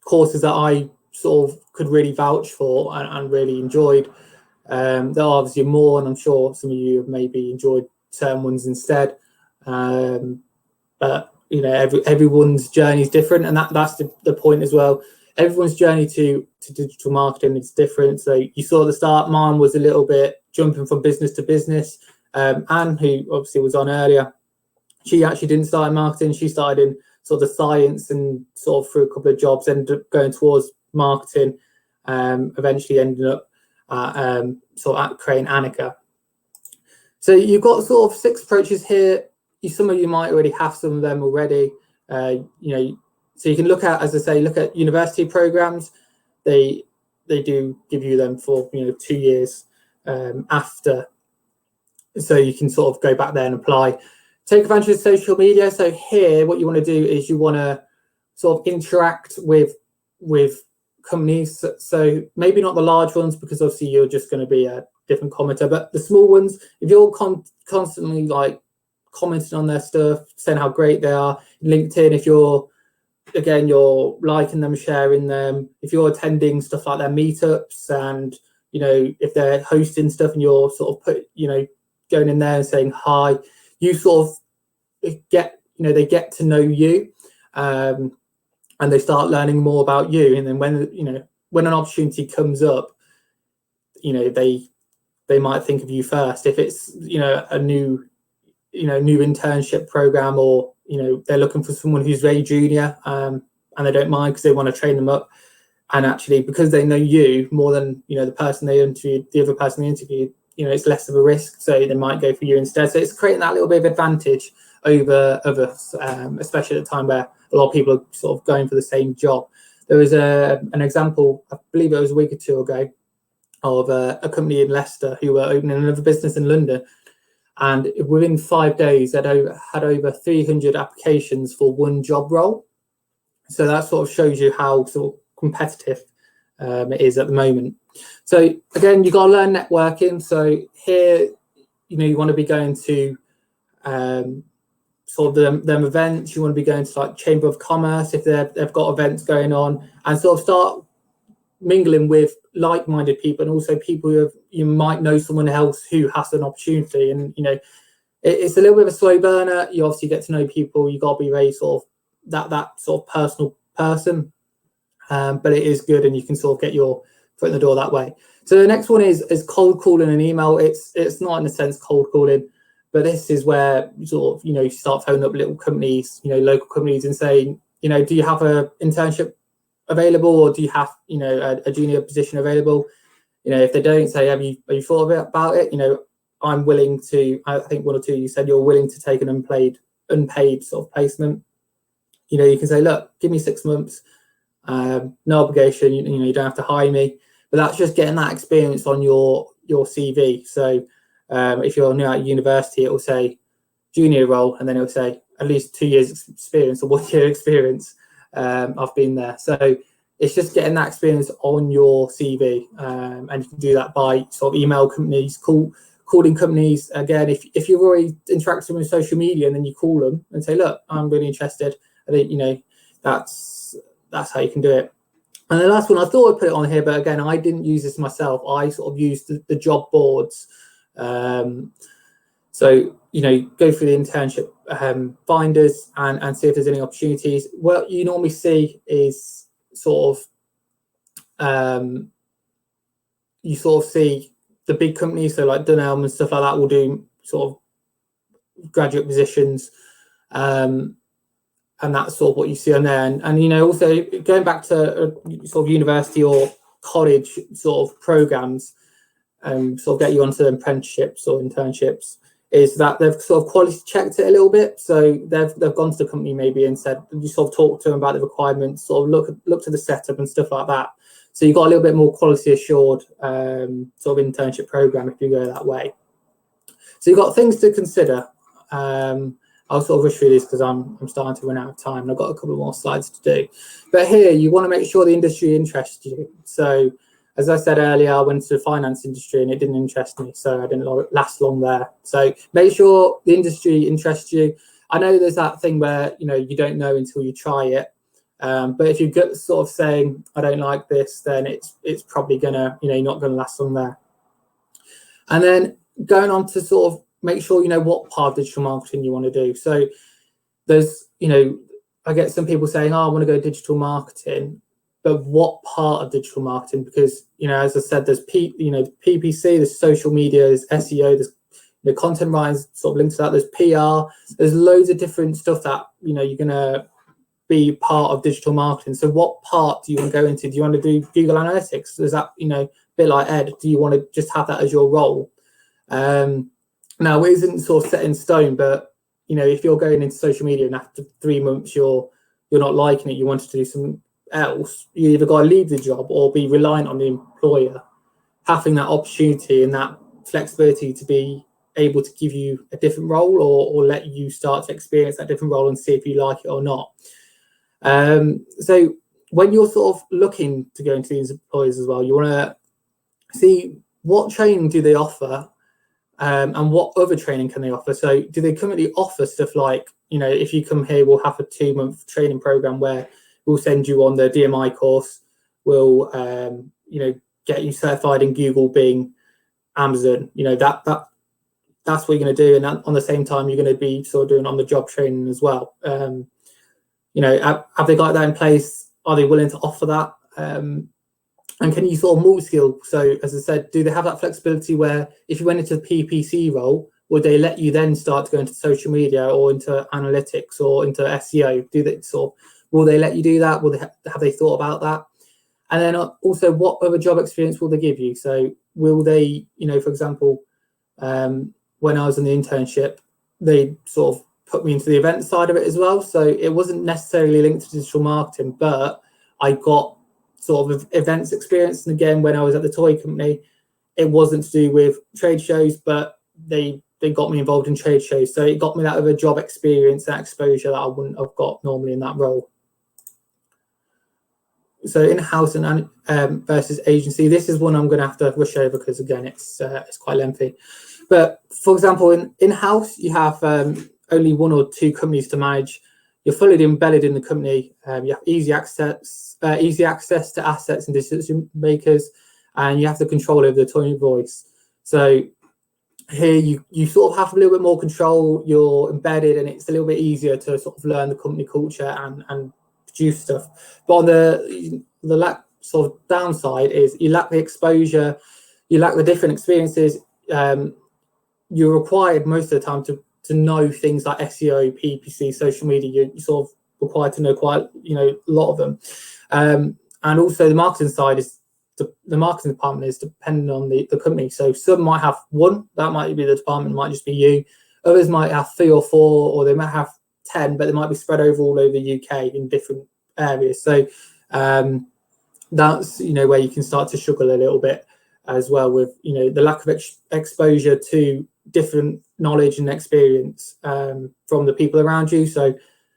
courses that I sort of could really vouch for and really enjoyed. There are obviously more, and I'm sure some of you have maybe enjoyed certain ones instead. But you know, everyone's journey is different, and that's the point as well. Everyone's journey to digital marketing is different. So you saw at the start, mine was a little bit jumping from business to business. Anne, who obviously was on earlier, she actually didn't start in marketing. She started in sort of the science, and sort of through a couple of jobs ended up going towards marketing, eventually ended up sort of creating Anicca. So you've got sort of 6 approaches here. Some of you might already have some of them already. You know, so you can look at, as I say, look at university programs. They do give you them for 2 years after, so you can sort of go back there and apply. Take advantage of social media. So here, what you want to do is you want to sort of interact with companies. So maybe not the large ones, because obviously you're just going to be a different commenter, but the small ones, if you're constantly like commenting on their stuff, saying how great they are. LinkedIn, if you're liking them, sharing them, if you're attending stuff like their meetups, and if they're hosting stuff and you're sort of going in there and saying hi, you sort of get, they get to know you, and they start learning more about you. And then when an opportunity comes up, they might think of you first. If it's a new internship program, or they're looking for someone who's very junior, and they don't mind because they want to train them up, and actually because they know you more than the person they interviewed, the other person they interviewed, it's less of a risk, so they might go for you instead. So it's creating that little bit of advantage over others, especially at a time where a lot of people are sort of going for the same job. There was an example, I believe it was a week or two ago, of a company in Leicester who were opening another business in London, and within 5 days they'd had over 300 applications for one job role. So that sort of shows you how sort of competitive it is at the moment. So again, you've got to learn networking. So here, you want to be going to sort of them events. You want to be going to like Chamber of Commerce if they've got events going on, and sort of start mingling with like-minded people, and also people who you might know someone else who has an opportunity. And it's a little bit of a slow burner. You obviously get to know people. You got to be very sort of that sort of personal person, but it is good, and you can sort of get your foot in the door that way. So the next one is cold calling and email. It's not in a sense cold calling, but this is where sort of you start phoning up little companies, local companies, and saying, do you have an internship available, or do you have a junior position available? If they don't, say, have you thought about it? I'm willing to. I think one or two you said you're willing to take an unpaid sort of placement. You can say, look, give me 6 months, no obligation. You don't have to hire me, but that's just getting that experience on your CV. So if you're new at university, it will say junior role, and then it will say at least 2 years experience or 1 year experience. I've been there. So it's just getting that experience on your CV, and you can do that by sort of email companies, calling companies. Again, if you've already interacted with social media, and then you call them and say, look, I'm really interested. I think that's how you can do it. And the last one, I thought I'd put it on here, but again, I didn't use this myself. I sort of used the job boards. So go through the internship finders and see if there's any opportunities. What you normally see is sort of you sort of see the big companies, so like Dunelm and stuff like that, will do sort of graduate positions, and that's sort of what you see on there. And also going back to sort of university or college sort of programs, sort of get you onto apprenticeships or internships is that they've sort of quality checked it a little bit. So they've gone to the company maybe and said, you sort of talk to them about the requirements, sort of look to the setup and stuff like that. So you've got a little bit more quality assured sort of internship program if you go that way. So you've got things to consider. I'll sort of rush through this because I'm starting to run out of time and I've got a couple more slides to do. But here you want to make sure the industry interests you. So as I said earlier, I went to the finance industry and it didn't interest me, so I didn't last long there. So make sure the industry interests you. I know there's that thing where, you know, you don't know until you try it. But if you get sort of saying, I don't like this, then it's probably gonna, you know, you're not gonna last long there. And then going on to sort of make sure you know what part of digital marketing you want to do. So there's, you know, I get some people saying, oh, I want to go digital marketing, but what part of digital marketing? Because, you know, as I said, there's PPC, there's social media, there's SEO, there's content writing sort of linked to that, there's PR, there's loads of different stuff that, you know, you're gonna be part of digital marketing. So what part do you want to go into? Do you want to do Google Analytics? Is that, you know, a bit like Ed? Do you want to just have that as your role? Now, it isn't sort of set in stone, but, you know, if you're going into social media and after 3 months you're not liking it, you want to do something else, you either got to leave the job or be reliant on the employer having that opportunity and that flexibility to be able to give you a different role or let you start to experience that different role and see if you like it or not. So when you're sort of looking to go into these employers as well, you want to see what training do they offer, and what other training can they offer. So do they currently offer stuff like, you know, if you come here, we'll have a 2-month training program where we'll send you on the DMI course, we'll you know, get you certified in Google, Bing, Amazon, you know, that's what you're going to do. And on the same time, you're going to be sort of doing on the job training as well. You know, have they got that in place? Are they willing to offer that? And can you sort of multi-skill? So as I said, do they have that flexibility where if you went into the PPC role, would they let you then start to go into social media or into analytics or into SEO? Do they sort of, will they let you do that? Will they have they thought about that? And then also, what other job experience will they give you? So will they, you know, for example, when I was in the internship, they sort of put me into the event side of it as well. So it wasn't necessarily linked to digital marketing, but I got sort of events experience. And again, when I was at the toy company, it wasn't to do with trade shows, but they got me involved in trade shows. So it got me that other job experience, that exposure that I wouldn't have got normally in that role. So in-house and versus agency, this is one I'm going to have to rush over because again, it's quite lengthy. But for example, in-house, you have only 1 or 2 companies to manage. You're fully embedded in the company. You have easy access to assets and decision makers, and you have the control over the tone of voice. So here you sort of have a little bit more control. You're embedded, and it's a little bit easier to sort of learn the company culture and produce stuff. But on the sort of downside is you lack the exposure, you lack the different experiences. You're required most of the time to know things like SEO, PPC, social media. You're sort of required to know quite, you know, a lot of them. And also the marketing side is the marketing department is dependent on the company. So some might have 1, that might be the department, might just be you. Others might have 3 or 4, or they might have 10, but they might be spread all over the UK in different areas. So that's, you know, where you can start to struggle a little bit as well with, you know, the lack of exposure to different knowledge and experience from the people around you. So,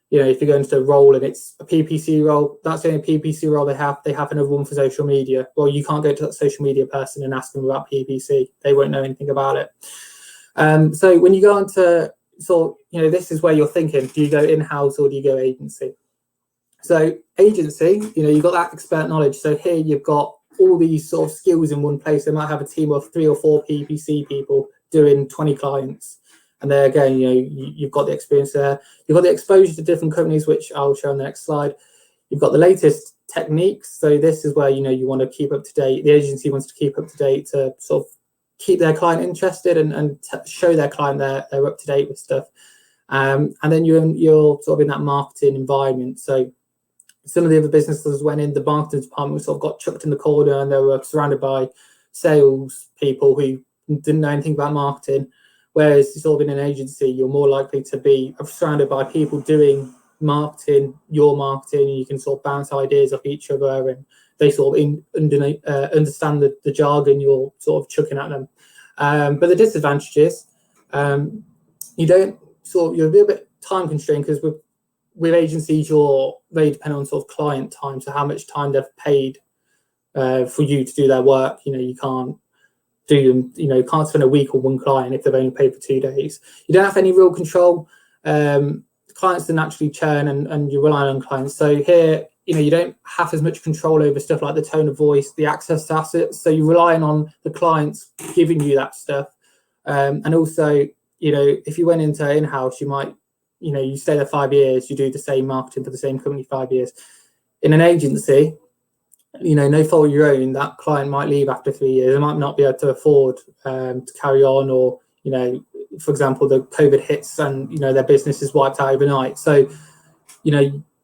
you know, if you go into a role and it's a PPC role, that's the only PPC role they have another one for social media. Well, you can't go to that social media person and ask them about PPC. They won't know anything about it. So when you go into sort of, you know, this is where you're thinking, do you go in-house or do you go agency? So agency, you know, you've got that expert knowledge. So here you've got all these sort of skills in one place. They might have a team of 3 or 4 PPC people doing 20 clients. And there again, you know, you've got the experience there. You've got the exposure to different companies, which I'll show on the next slide. You've got the latest techniques. So this is where, you know, you want to keep up to date. The agency wants to keep up to date to sort of keep their client interested and show their client they're up to date with stuff. And then you're sort of in that marketing environment. So some of the other businesses went in, the marketing department sort of got chucked in the corner and they were surrounded by sales people who didn't know anything about marketing. Whereas sort of in an agency, you're more likely to be surrounded by people doing marketing, your marketing, and you can sort of bounce ideas off each other, and they sort of understand the jargon you're sort of chucking at them. But the disadvantages, you're a little bit time constrained, because with agencies, you're very dependent on sort of client time, so how much time they've paid for you to do their work. You can't do them, you can't spend a week on one client if they've only paid for 2 days. You don't have any real control. Clients don't actually churn, and you rely on clients. So here, you don't have as much control over stuff like the tone of voice, the access to assets. So you're relying on the clients giving you that stuff. And also, if you went into in-house, you might, you stay there 5 years, you do the same marketing for the same company 5 years. In an agency, no fault of your own, that client might leave after 3 years. They might not be able to afford to carry on, or, for example, the COVID hits and, their business is wiped out overnight. So,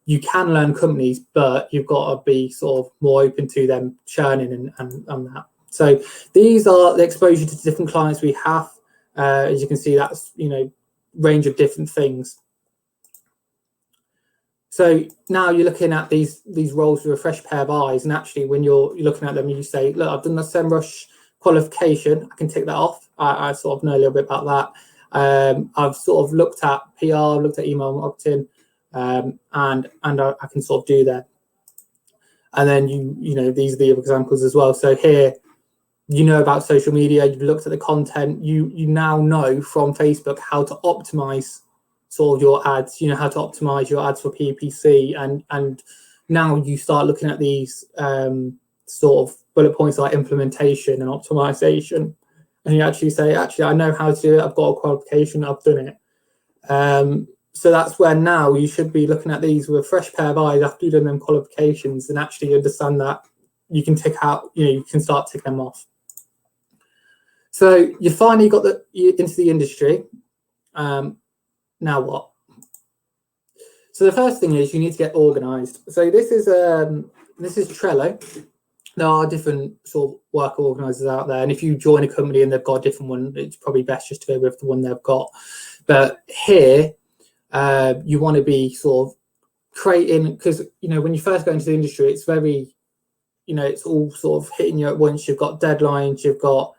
you can learn companies, but you've got to be sort of more open to them churning and that. So these are the exposure to different clients we have. As you can see, that's, range of different things. So now you're looking at these roles with a fresh pair of eyes, and actually when you're looking at them, you say, look, I've done the SEMrush qualification, I can tick that off. I sort of know a little bit about that. I've sort of looked at PR, looked at email marketing, and I can sort of do that. And then these are the other examples as well. So here, about social media, you've looked at the content, you now know from Facebook how to optimize sort of your ads, how to optimize your ads for PPC, and now you start looking at these sort of bullet points like implementation and optimization, and you actually say, I know how to do it, I've got a qualification, I've done it. So that's where now you should be looking at these with a fresh pair of eyes after you've done them qualifications, and actually understand that you can tick out, you can start ticking them off. So you finally got into the industry. Now what? So the first thing is you need to get organized. So this is Trello. There are different sort of work organizers out there, and if you join a company and they've got a different one, it's probably best just to go with the one they've got. But here, you want to be sort of creating, because when you first go into the industry, it's very, it's all sort of hitting you at once. You've got deadlines, you've got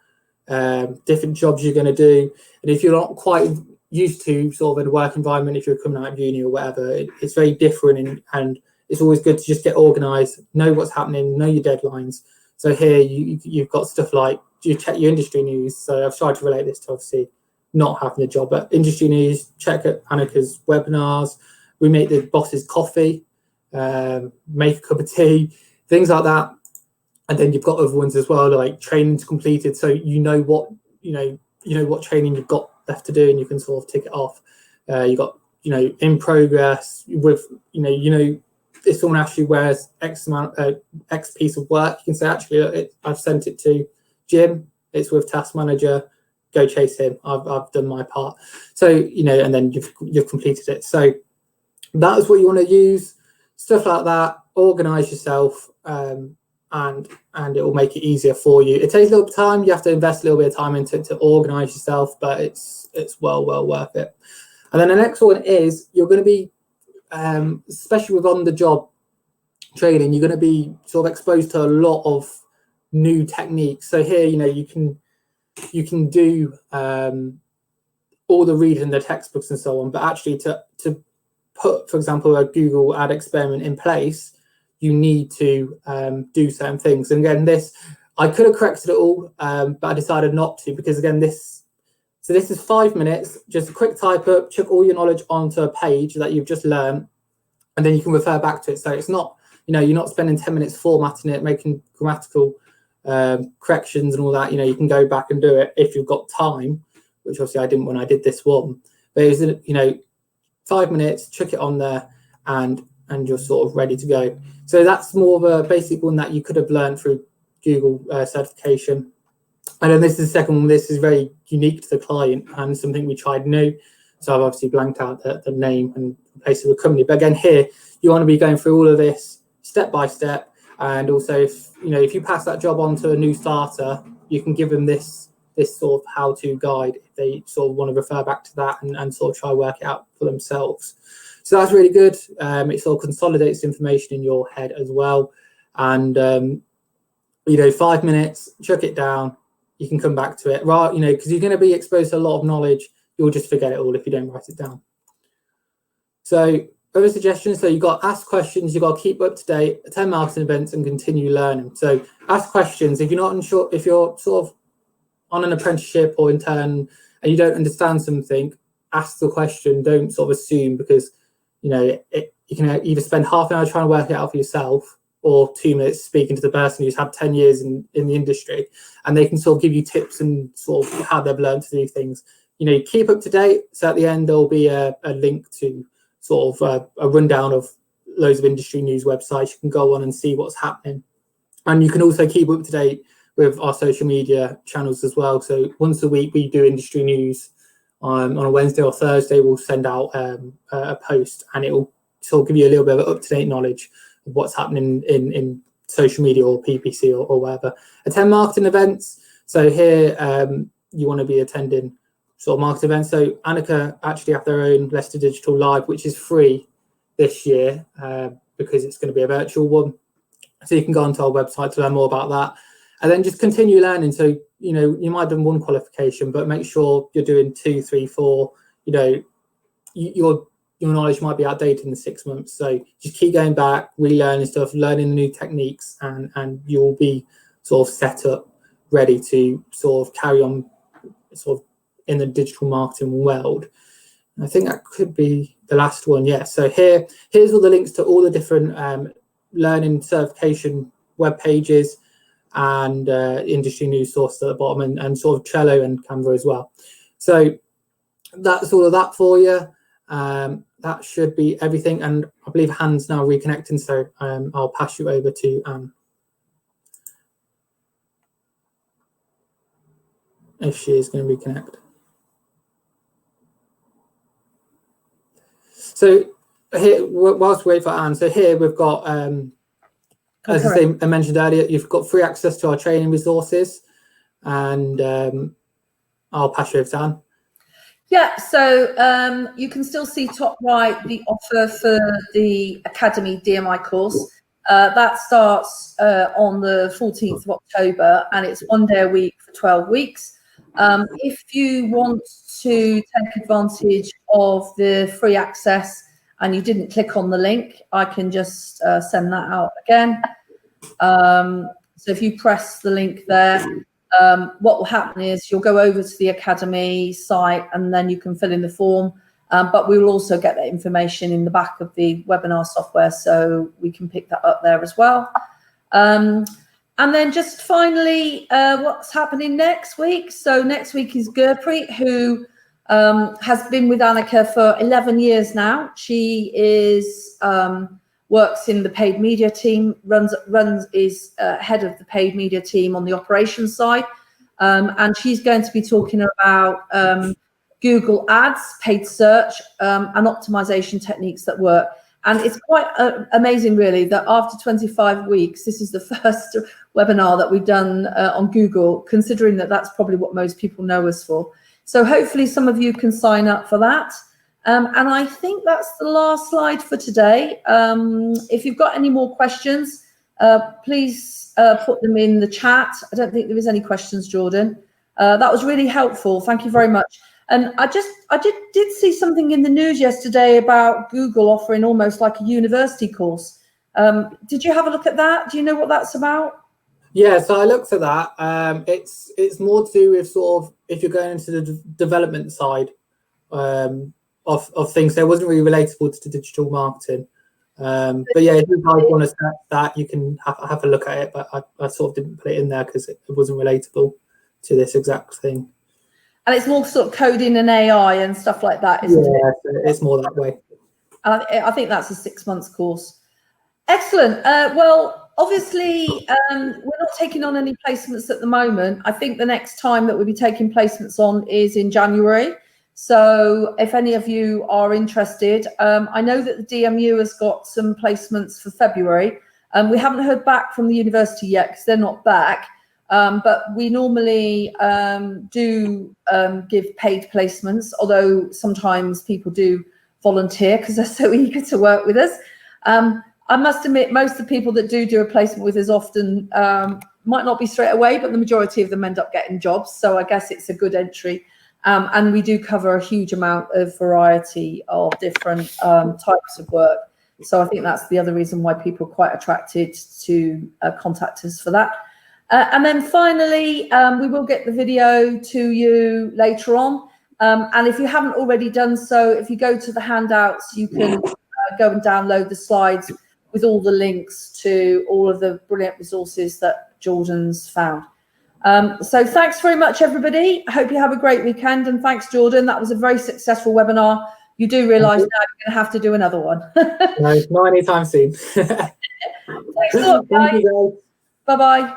different jobs you're going to do, and if you're not quite used to sort of a work environment, if you're coming out of uni or whatever, it's very different, and it's always good to just get organized, know what's happening, know your deadlines. So here you've got stuff like, you check your industry news. So I've tried to relate this to obviously not having a job, but industry news, check at Anicca's webinars, we make the bosses coffee, make a cup of tea, things like that. And then you've got other ones as well, like training's completed, so what training you've got left to do, and you can sort of tick it off. You've got in progress with if someone actually wears X piece of work, you can say, actually, I've sent it to Jim, it's with task manager, go chase him, I've done my part. So and then you've completed it. So that is what you want to use, stuff like that. Organize yourself, and it will make it easier for you. It takes a little time. You have to invest a little bit of time into to organize yourself, but it's well worth it. And then the next one is, you're going to be, especially with on-the-job training, you're going to be sort of exposed to a lot of new techniques. So here, you can do all the reading, the textbooks and so on, but actually to put, for example, a Google ad experiment in place, you need to do certain things. And again, I could have corrected it all, but I decided not to, because again, this is 5 minutes, just a quick type up, chuck all your knowledge onto a page that you've just learned, and then you can refer back to it. So it's not, you're not spending 10 minutes formatting it, making grammatical corrections and all that. You can go back and do it if you've got time, which obviously I didn't when I did this one. But it's 5 minutes, chuck it on there, and you're sort of ready to go. So that's more of a basic one that you could have learned through Google certification. And then this is the second one. This is very unique to the client and something we tried new. So I've obviously blanked out the name and replaced it with company. But again, here you want to be going through all of this step by step. And also, if you pass that job on to a new starter, you can give them this sort of how-to guide if they sort of want to refer back to that and sort of try work it out for themselves. So that's really good. It sort of consolidates information in your head as well. And, 5 minutes, chuck it down, you can come back to it. Right, because you're going to be exposed to a lot of knowledge. You'll just forget it all if you don't write it down. So other suggestions, so you've got ask questions, you've got to keep up to date, attend marketing events and continue learning. So ask questions. If you're not unsure, if you're sort of on an apprenticeship or intern and you don't understand something, ask the question. Don't sort of assume, because you can either spend half an hour trying to work it out for yourself or 2 minutes speaking to the person who's had 10 years in the industry, and they can sort of give you tips and sort of how they've learned to do things. Keep up to date. So at the end there'll be a link to sort of a rundown of loads of industry news websites. You can go on and see what's happening, and you can also keep up to date with our social media channels as well. So once a week we do industry news. On a Wednesday or Thursday we'll send out a post, and it will sort of give you a little bit of up-to-date knowledge of what's happening in social media or PPC or whatever. Attend marketing events. So here you want to be attending sort of marketing events. So Anicca actually have their own Leicester Digital Live, which is free this year because it's going to be a virtual one. So you can go onto our website to learn more about that. And then just continue learning. So, you might have done one qualification, but make sure you're doing 2, 3, 4. Your knowledge might be outdated in 6 months. So just keep going back, relearning stuff, learning the new techniques, and you'll be sort of set up, ready to sort of carry on sort of in the digital marketing world. And I think that could be the last one. Yeah. So here's all the links to all the different learning certification web pages and industry news sources at the bottom, and sort of Trello and Canva as well. So that's all of that for you. That should be everything. And I believe Han's now reconnecting, so I'll pass you over to Anne, if she is going to reconnect. So here, whilst we wait for Anne, so here we've got, as I mentioned earlier, you've got free access to our training resources, and I'll pass you over to Anne. Yeah, so you can still see top right the offer for the Academy DMI course. That starts on the 14th of October, and it's 1 day a week for 12 weeks. If you want to take advantage of the free access and you didn't click on the link, I can just send that out again. So if you press the link there, what will happen is you'll go over to the Academy site and then you can fill in the form, but we will also get that information in the back of the webinar software, so we can pick that up there as well. And then just finally, what's happening next week? So next week is Gurpreet, who has been with Anicca for 11 years now. She is works in the paid media team, is head of the paid media team on the operations side, and she's going to be talking about Google Ads, paid search, and optimization techniques that work. And it's quite amazing, really, that after 25 weeks, this is the first webinar that we've done on Google, considering that that's probably what most people know us for. So hopefully some of you can sign up for that. And I think that's the last slide for today. If you've got any more questions, please put them in the chat. I don't think there is any questions, Jordan. That was really helpful. Thank you very much. And I did see something in the news yesterday about Google offering almost like a university course. Did you have a look at that? Do you know what that's about? Yeah, so I looked at that. It's more to do with sort of if you're going into the development side of things. So it wasn't really relatable to digital marketing. But yeah, if you guys want to start that, you can have a look at it. But I sort of didn't put it in there because it wasn't relatable to this exact thing. And it's more sort of coding and AI and stuff like that, isn't it? Yeah, it's more that way. I think that's a 6 months course. Excellent. Well, obviously, we're not taking on any placements at the moment. I think the next time that we'll be taking placements on is in January. So if any of you are interested, I know that the DMU has got some placements for February. We haven't heard back from the university yet because they're not back. But we normally do give paid placements, although sometimes people do volunteer because they're so eager to work with us. I must admit, most of the people that do a placement with us often might not be straight away, but the majority of them end up getting jobs. So I guess it's a good entry. And we do cover a huge amount of variety of different types of work. So I think that's the other reason why people are quite attracted to contact us for that. And then finally, we will get the video to you later on. And if you haven't already done so, if you go to the handouts, you can go and download the slides with all the links to all of the brilliant resources that Jordan's found. So thanks very much, everybody. I hope you have a great weekend. And thanks, Jordan. That was a very successful webinar. You do realise now you're going to have to do another one. No, not anytime soon. Thanks a lot, guys. Bye-bye.